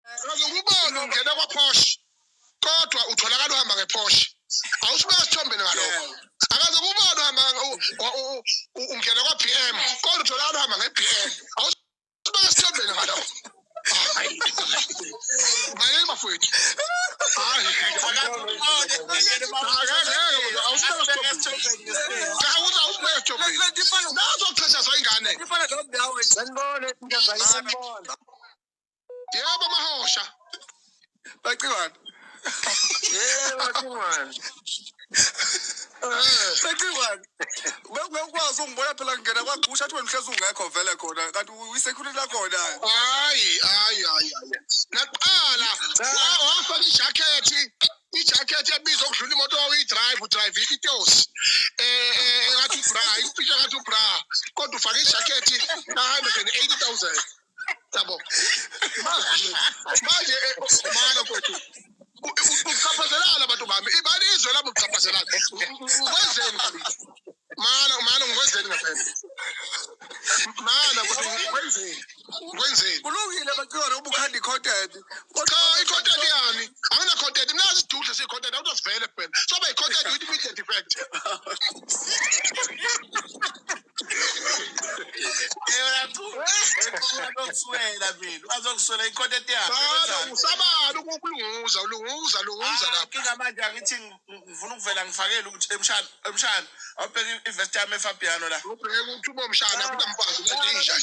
Akazokubona ungena kwaPorsche. Kodwa utholakala uhamba ngePorsche. Awusibeka sithombeni ngalokho. Akazokubona uhamba ungena kwaBM. Kodwa utholakala uhamba ngeBM. Awusibeka sithombeni ngalokho. Hayi. Maye bafowethu. Hayi. Yebo mahosha. Bacingwana. Yebo bacingwana. Bacingwana. Bekwazi ungibona phela ngena kwagusha athi wena mhlezi ungekho vele khona kanti uyisecurity lakhona. Hayi. Naqala wafaka ijacket ebizwa ukudlula imoto udrive iTos. Ngathi bra, ipisha ngathi bra. Kodwa ufaka ijacket 180,000. Yabo. Manje mana mfowethu. Uqhaphazelana abantu bami. Ibani izwe labo uqhaphazelana. Kwenzeni kabi? Mana ngikwenzeni ngempela. Mana kwenzeni? Kulungile bacingwana ubukhandi content. Cha i-content yani. Angina content. Mina sidudle si-content awuzosivele phela. Soba i-content with immediate effect. Azokuswela i-content yakhe. Usabani ukulunguza lapha. Kingamanje angithi ngifuna ukuvela ngifakele ukuthi emshana awubheka invest yami eFabiano la. Ubheke ukuthi ubomshana kuba mfazi ulentisha.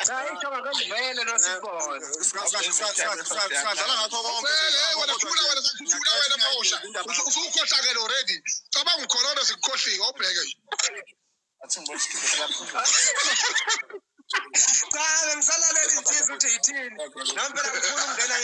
Cha ichoka kanivele nosibona. Sadlala ngakho konke. Wena mahosha. Usukhohlakele already. Cabanga ukhona sikukhohlika ubheke. Athi ngibona Cha ngisalaleli insizwa uthi yithini. Nami phela ngifuna ukungena